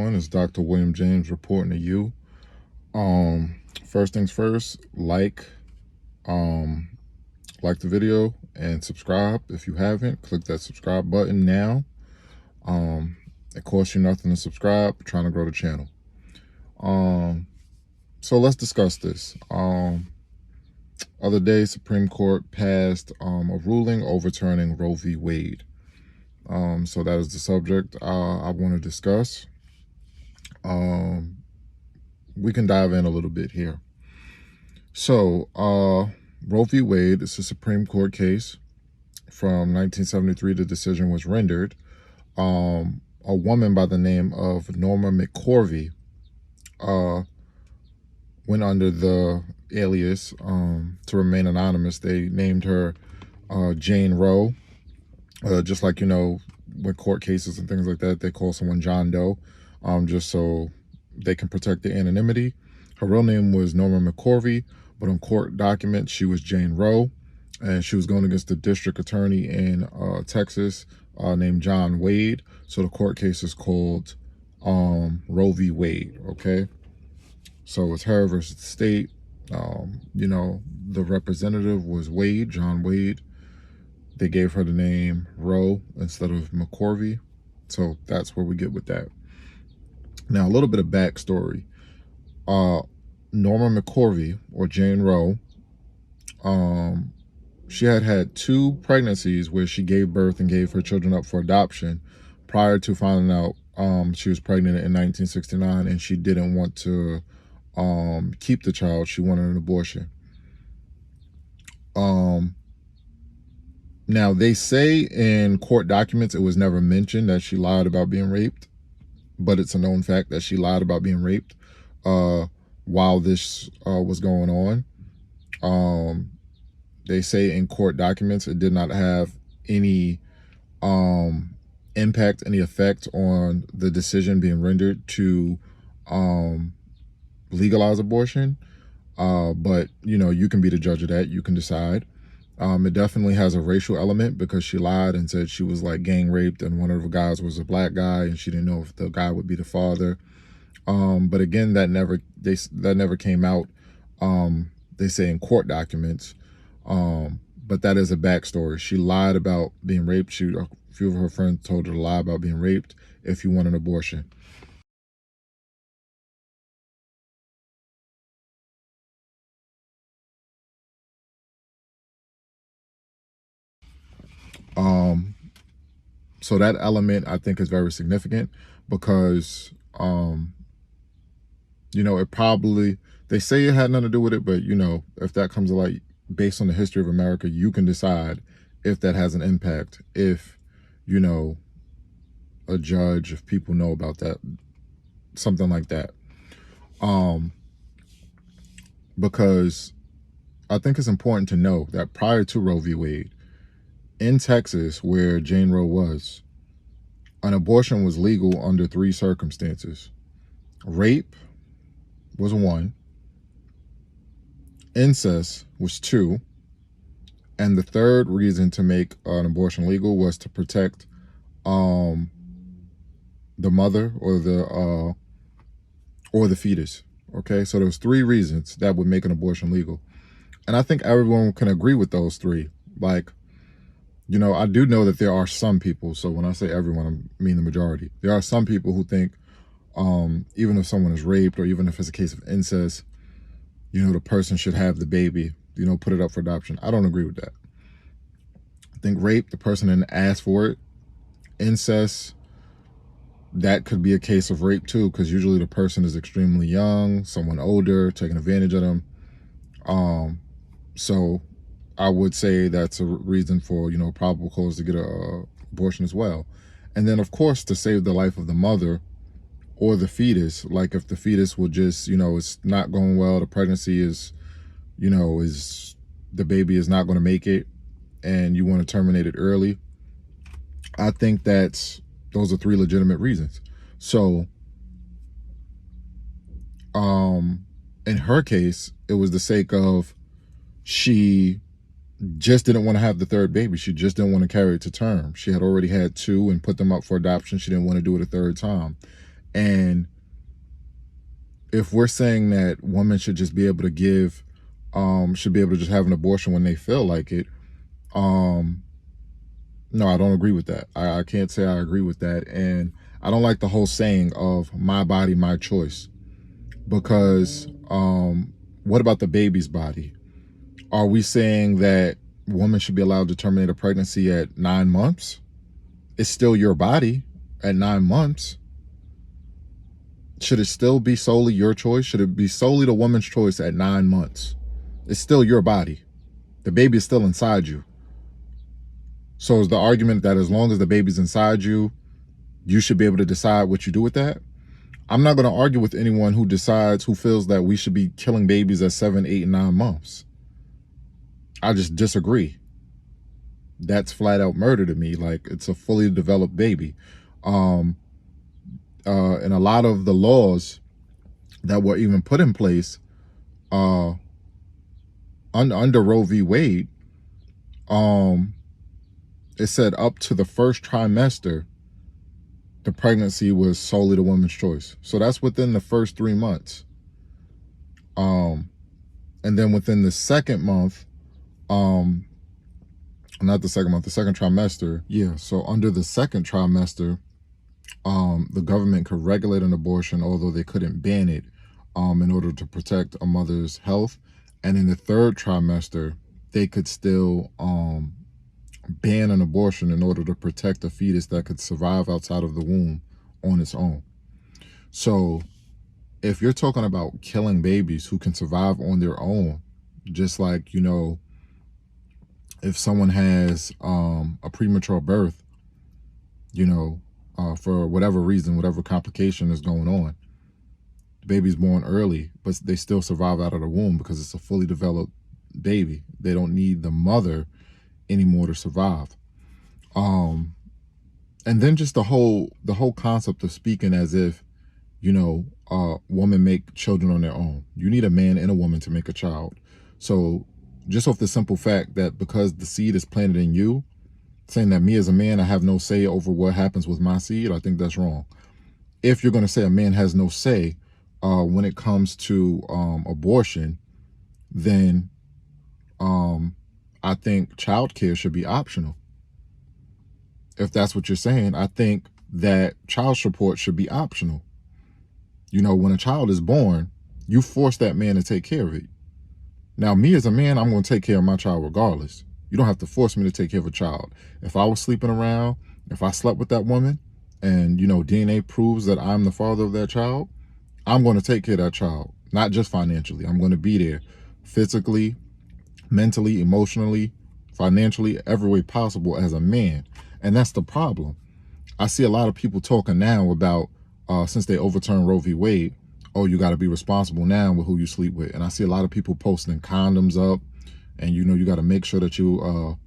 everyone? It's Dr. William James reporting to you. First things first, like the video and subscribe if you haven't. Click that subscribe button now. It costs you nothing to subscribe. We're trying to grow the channel. So let's discuss this. Other day, Supreme Court passed a ruling overturning Roe v. Wade. So that is the subject I want to discuss. We can dive in a little bit here. So, Roe v. Wade is a Supreme Court case from 1973. The decision was rendered. A woman by the name of Norma McCorvey went under the alias to remain anonymous. They named her Jane Roe. Just like, with court cases and things like that, they call someone John Doe, just so they can protect their anonymity. Her real name was Norma McCorvey, but on court documents, she was Jane Roe, and she was going against the district attorney in Texas named John Wade. So the court case is called Roe v. Wade, okay? So it's her versus the state. The representative was Wade, John Wade. They gave her the name Roe instead of McCorvey. So that's where we get with that. Now, a little bit of backstory. Norma McCorvey, or Jane Roe, she had 2 pregnancies where she gave birth and gave her children up for adoption prior to finding out she was pregnant in 1969, and she didn't want to keep the child. She wanted an abortion. Now, they say in court documents it was never mentioned that she lied about being raped, but it's a known fact that she lied about being raped while this was going on. They say in court documents it did not have any impact, any effect on the decision being rendered to legalize abortion. But, you can be the judge of that. You can decide. It definitely has a racial element because she lied and said she was like gang raped and one of the guys was a black guy and she didn't know if the guy would be the father. But again, that never came out. They say in court documents. But that is a backstory. She lied about being raped. A few of her friends told her to lie about being raped if you want an abortion. So that element I think is very significant because, it probably, they say it had nothing to do with it, but if that comes to light based on the history of America, you can decide if that has an impact, if, a judge, if people know about that, something like that. Because I think it's important to know that prior to Roe v. Wade, in Texas, where Jane Roe was, an abortion was legal under 3 circumstances. Rape was 1, incest was 2, and the third reason to make an abortion legal was to protect the mother or the fetus. Okay, so there's 3 reasons that would make an abortion legal, and I think everyone can agree with those 3. Like, I do know that there are some people, so when I say everyone, I mean the majority. There are some people who think even if someone is raped or even if it's a case of incest, the person should have the baby, put it up for adoption. I don't agree with that. I think rape, the person didn't ask for it. Incest, that could be a case of rape too, because usually the person is extremely young, someone older, taking advantage of them. So I would say that's a reason for, probable cause to get an abortion as well. And then, of course, to save the life of the mother or the fetus, like if the fetus will just, it's not going well, the pregnancy is, the baby is not going to make it and you want to terminate it early. I think those are 3 legitimate reasons. So, in her case, it was the sake of she just didn't want to have the 3rd baby. She just didn't want to carry it to term. She had already had 2 and put them up for adoption. She didn't want to do it a 3rd time. And if we're saying that women should just be able to give, should be able to just have an abortion when they feel like it, no, I don't agree with that. I can't say I agree with that. And I don't like the whole saying of my body, my choice. Because what about the baby's body? Are we saying that women should be allowed to terminate a pregnancy at 9 months? It's still your body at 9 months. Should it still be solely your choice? Should it be solely the woman's choice at 9 months? It's still your body. The baby is still inside you. So is the argument that as long as the baby's inside you, you should be able to decide what you do with that? I'm not going to argue with anyone who feels that we should be killing babies at 7, 8, and 9 months. I just disagree. That's flat out murder to me. Like, it's a fully developed baby. And a lot of the laws that were even put in place under Roe v. Wade, it said up to the first trimester, the pregnancy was solely the woman's choice. So that's within the first 3 months. And then within the second month, not the second month, the second trimester. Yeah. So under the second trimester, the government could regulate an abortion, although they couldn't ban it, in order to protect a mother's health. And in the third trimester, they could still, ban an abortion in order to protect a fetus that could survive outside of the womb on its own. So if you're talking about killing babies who can survive on their own, just like, you know, if someone has a premature birth, you know, for whatever reason, whatever complication is going on, the baby's born early, but they still survive out of the womb because it's a fully developed baby. They don't need the mother anymore to survive. And then just the whole concept of speaking as if, you know, women make children on their own. You need a man and a woman to make a child. So just off the simple fact that because the seed is planted in you, saying that me as a man, I have no say over what happens with my seed, I think that's wrong. If you're going to say a man has no say when it comes to abortion, then I think childcare should be optional. If that's what you're saying, I think that child support should be optional. You know, when a child is born, you force that man to take care of it. Now, me as a man, I'm going to take care of my child regardless. You don't have to force me to take care of a child. If I was sleeping around, if I slept with that woman, and, you know, DNA proves that I'm the father of that child, I'm going to take care of that child, not just financially. I'm going to be there physically, mentally, emotionally, financially, every way possible as a man. And that's the problem. I see a lot of people talking now about, since they overturned Roe v. Wade, oh, you got to be responsible now with who you sleep with. And I see a lot of people posting condoms up, and, you know, you got to make sure that you,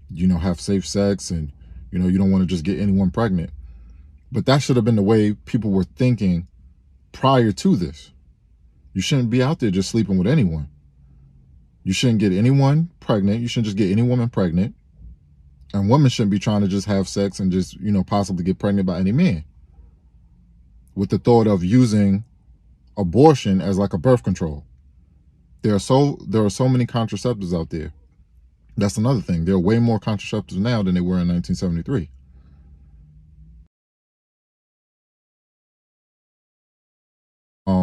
you know, have safe sex, and, you know, you don't want to just get anyone pregnant. But that should have been the way people were thinking prior to this. You shouldn't be out there just sleeping with anyone. You shouldn't get anyone pregnant. You shouldn't just get any woman pregnant. And women shouldn't be trying to just have sex and just, you know, possibly get pregnant by any man, with the thought of using abortion as like a birth control. There are so many contraceptives out there. That's another thing. There are way more contraceptives now than they were in 1973.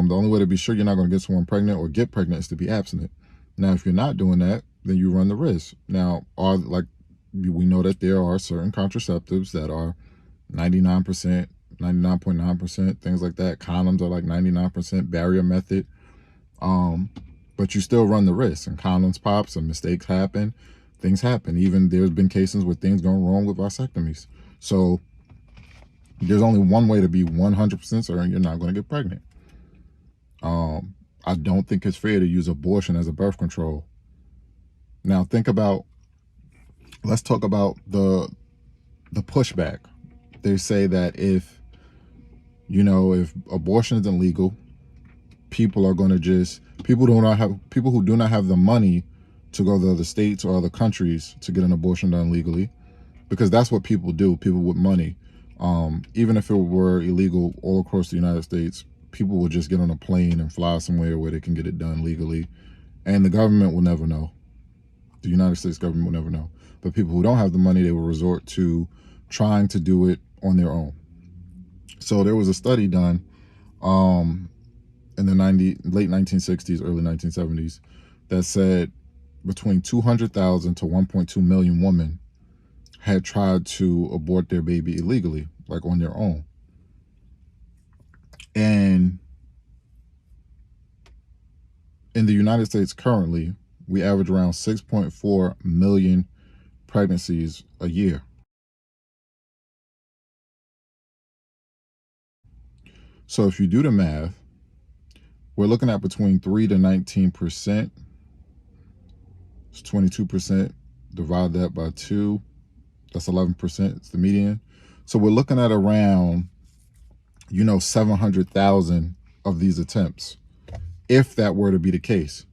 The only way to be sure you're not going to get someone pregnant or get pregnant is to be abstinent. Now, if you're not doing that, then you run the risk. Now, we know that there are certain contraceptives that are 99%, 99.9%, things like that. Condoms are like 99%, barrier method. But you still run the risk, and condoms pops and mistakes happen. Things happen. Even there's been cases with things going wrong with vasectomies. So there's only one way to be 100% certain you're not going to get pregnant. I don't think it's fair to use abortion as a birth control. Now let's talk about the pushback. They say that if abortion isn't legal, people who do not have the money to go to other states or other countries to get an abortion done legally, because that's what people do. People with money Even if it were illegal all across the United States, people will just get on a plane and fly somewhere where they can get it done legally. And the government will never know. The United States government will never know. But people who don't have the money, they will resort to trying to do it on their own. So there was a study done in the late 1960s, early 1970s, that said between 200,000 to 1.2 million women had tried to abort their baby illegally, like on their own. And in the United States currently, we average around 6.4 million pregnancies a year. So if you do the math, we're looking at between 3 to 19%. It's 22%. Divide that by 2. That's 11%. It's the median. So we're looking at around, 700,000 of these attempts, if that were to be the case.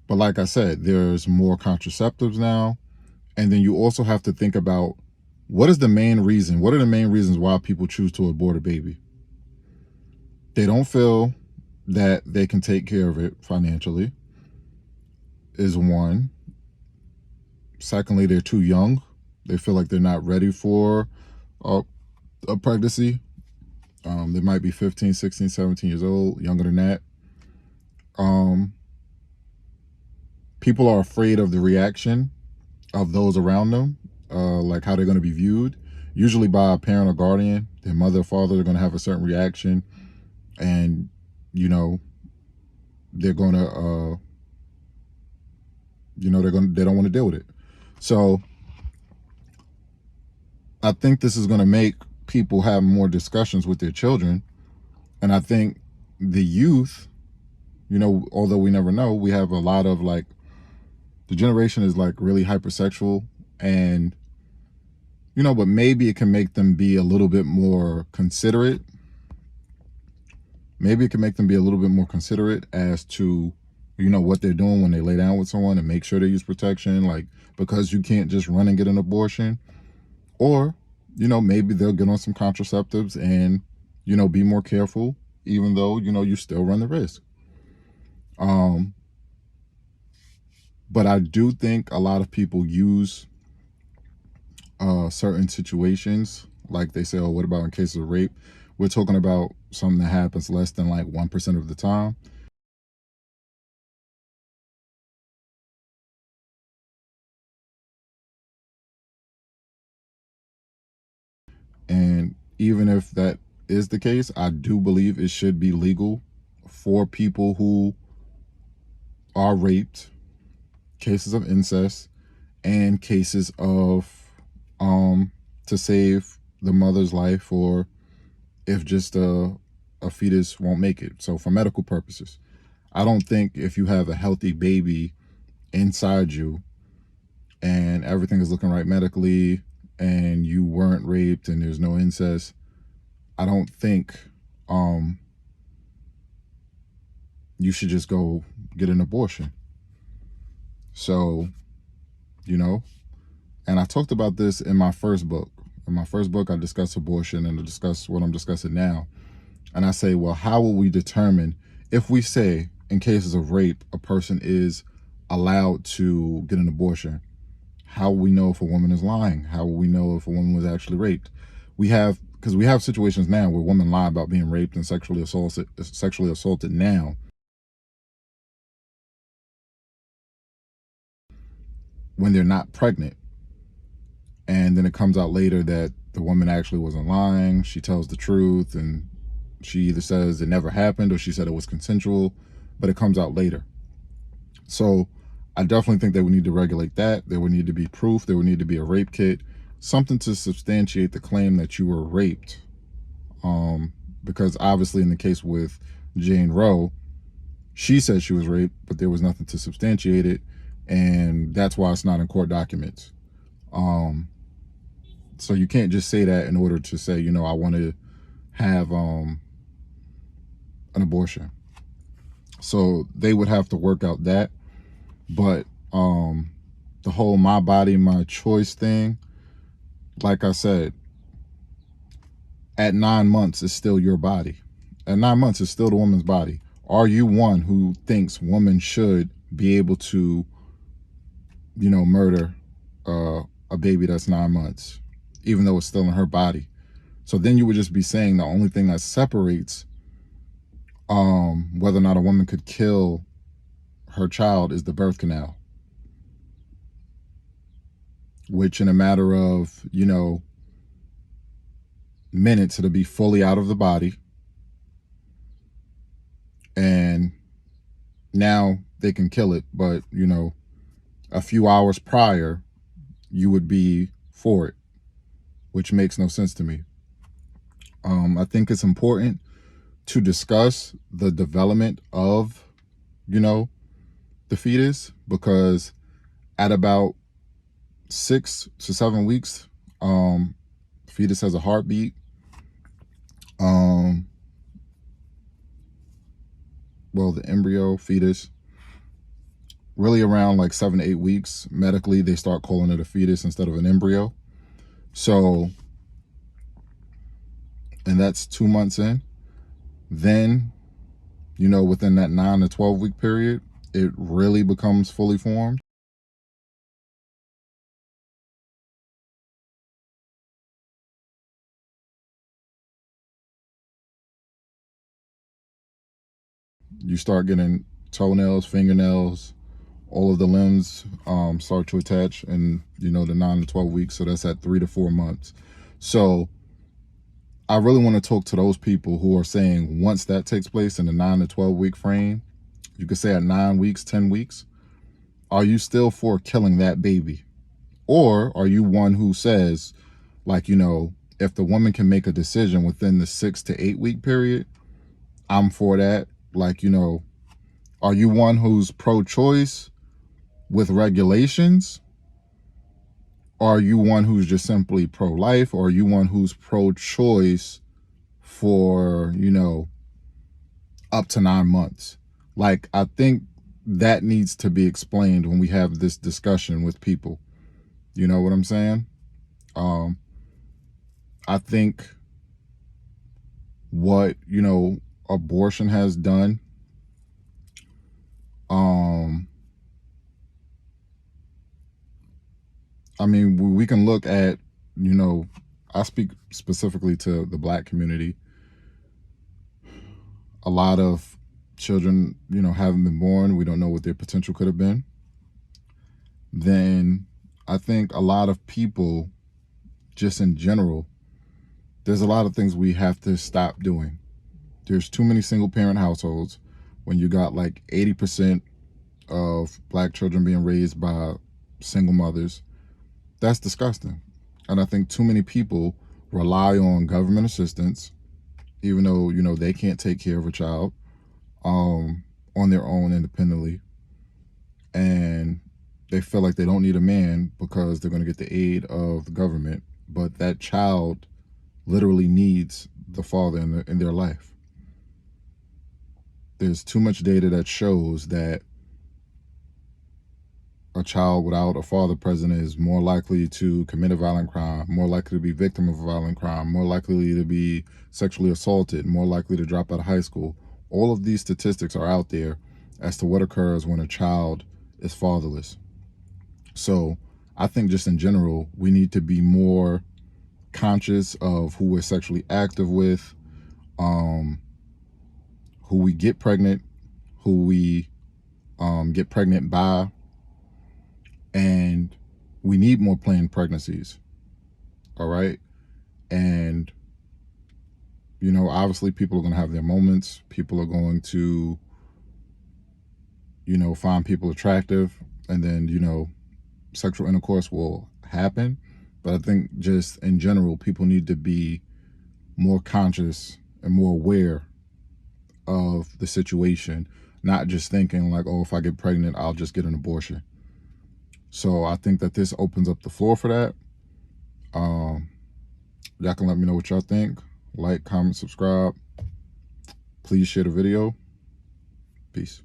But like I said, there's more contraceptives now. And then you also have to think about what are the main reasons why people choose to abort a baby? They don't feel that they can take care of it financially, is one. Secondly, they're too young. They feel like they're not ready for a pregnancy. They might be 15, 16, 17 years old, younger than that. People are afraid of the reaction of those around them, like how they're going to be viewed, usually by a parent or guardian. Their mother or father are going to have a certain reaction, and they're going to they don't want to deal with it. So I think this is going to make people have more discussions with their children. And I think the youth, although we never know, we have a lot of the generation is really hypersexual, and but maybe it can make them be a little bit more considerate. Maybe it can make them be a little bit more considerate as to what they're doing when they lay down with someone, and make sure they use protection, because you can't just run and get an abortion. Or maybe they'll get on some contraceptives and be more careful, even though you still run the risk. But I do think a lot of people use certain situations, like they say, oh, what about in cases of rape? We're talking about something that happens less than 1% of the time. And even if that is the case, I do believe it should be legal for people who are raped, cases of incest, and cases of to save the mother's life, or if just a fetus won't make it. So for medical purposes, I don't think if you have a healthy baby inside you and everything is looking right medically and you weren't raped and there's no incest, I don't think you should just go get an abortion. So, and I talked about this in my first book. In my first book, I discussed abortion, and I discuss what I'm discussing now. And I say, well, how will we determine if we say in cases of rape, a person is allowed to get an abortion? How will we know if a woman is lying? How will we know if a woman was actually raped? Because we have situations now where women lie about being raped and sexually assaulted now. When they're not pregnant. And then it comes out later that the woman actually wasn't lying. She tells the truth, and she either says it never happened or she said it was consensual, but it comes out later. So I definitely think that we need to regulate that. There would need to be proof. There would need to be a rape kit, something to substantiate the claim that you were raped. Because obviously in the case with Jane Roe, she said she was raped, but there was nothing to substantiate it. And that's why it's not in court documents. So you can't just say that in order to say, I want to have an abortion. So they would have to work out that. But the whole my body, my choice thing, like I said, at 9 months is still your body. At 9 months is still the woman's body. Are you one who thinks women should be able to, murder a baby that's 9 months, even though it's still in her body? So then you would just be saying the only thing that separates whether or not a woman could kill her child is the birth canal, which in a matter of, minutes, it'll be fully out of the body. And now they can kill it, but, a few hours prior, you would be for it, which makes no sense to me. I think it's important to discuss the development of, the fetus, because at about 6 to 7 weeks, the fetus has a heartbeat. Well, the embryo fetus, really around like 7 to 8 weeks, medically, they start calling it a fetus instead of an embryo. So, and that's 2 months in. Then, within that 9 to 12 week period, it really becomes fully formed. You start getting toenails, fingernails, all of the limbs start to attach in, the 9 to 12 weeks. So that's at 3 to 4 months. So I really want to talk to those people who are saying once that takes place in the 9 to 12 week frame, you could say at 9 weeks, 10 weeks, are you still for killing that baby? Or are you one who says, like, if the woman can make a decision within the 6 to 8 week period, I'm for that. Like, are you one who's pro-choice with regulations? Or are you one who's just simply pro-life? Or are you one who's pro-choice for, up to 9 months? Like, I think that needs to be explained when we have this discussion with people. You know what I'm saying? I think what, abortion has done, I mean, we can look at, I speak specifically to the Black community. A lot of children, haven't been born. We don't know what their potential could have been. Then I think a lot of people, just in general, there's a lot of things we have to stop doing. There's too many single parent households when you got like 80% of Black children being raised by single mothers. That's disgusting. And I think too many people rely on government assistance, even though, they can't take care of a child on their own independently. And they feel like they don't need a man because they're going to get the aid of the government. But that child literally needs the father in their life. There's too much data that shows that a child without a father present is more likely to commit a violent crime, more likely to be victim of a violent crime, more likely to be sexually assaulted, more likely to drop out of high school. All of these statistics are out there as to what occurs when a child is fatherless. So I think just in general, we need to be more conscious of who we're sexually active with, who we get pregnant, who we get pregnant by, and we need more planned pregnancies. All right. And, obviously people are going to have their moments. People are going to, find people attractive, and then, sexual intercourse will happen. But I think just in general, people need to be more conscious and more aware of the situation, not just thinking like, oh, if I get pregnant, I'll just get an abortion. So I think that this opens up the floor for that. Y'all can let me know what y'all think. Like, comment, subscribe. Please share the video. Peace.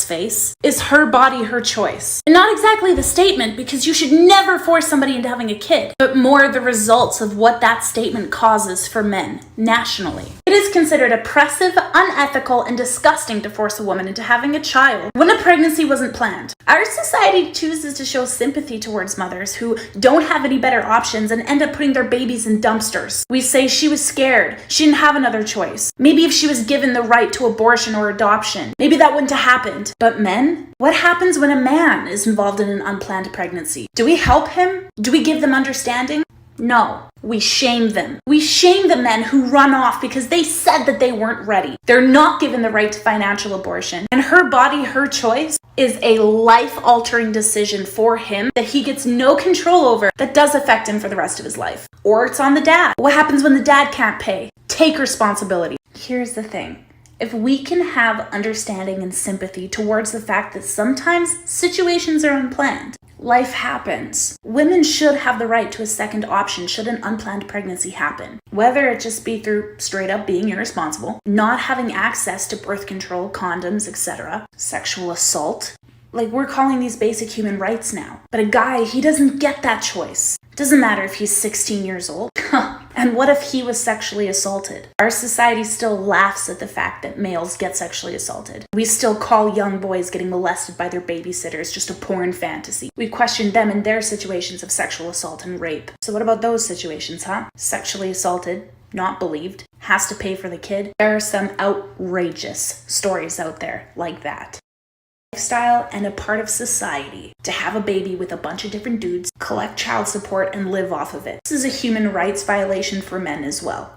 face is her body, her choice. And not exactly the statement, because you should never force somebody into having a kid, but more the results of what that statement causes for men nationally. It is considered oppressive, unethical, and disgusting to force a woman into having a child when a pregnancy wasn't planned. Our society chooses to show sympathy towards mothers who don't have any better options and end up putting their babies in dumpsters. We say she was scared, she didn't have another choice. Maybe if she was given the right to abortion or adoption, maybe that wouldn't have happened. But men? What happens when a man is involved in an unplanned pregnancy? Do we help him? Do we give them understanding? No, we shame them. We shame the men who run off because they said that they weren't ready. They're not given the right to financial abortion. And her body, her choice is a life-altering decision for him that he gets no control over that does affect him for the rest of his life. Or it's on the dad. What happens when the dad can't pay? Take responsibility. Here's the thing. If we can have understanding and sympathy towards the fact that sometimes situations are unplanned, life happens. Women should have the right to a second option should an unplanned pregnancy happen. Whether it just be through straight up being irresponsible, not having access to birth control, condoms, etc., sexual assault. Like, we're calling these basic human rights now. But a guy, he doesn't get that choice. Doesn't matter if he's 16 years old. And what if he was sexually assaulted? Our society still laughs at the fact that males get sexually assaulted. We still call young boys getting molested by their babysitters just a porn fantasy. We question them in their situations of sexual assault and rape. So what about those situations, huh? Sexually assaulted, not believed, has to pay for the kid. There are some outrageous stories out there like that. Lifestyle and a part of society to have a baby with a bunch of different dudes, collect child support, and live off of it. This is a human rights violation for men as well.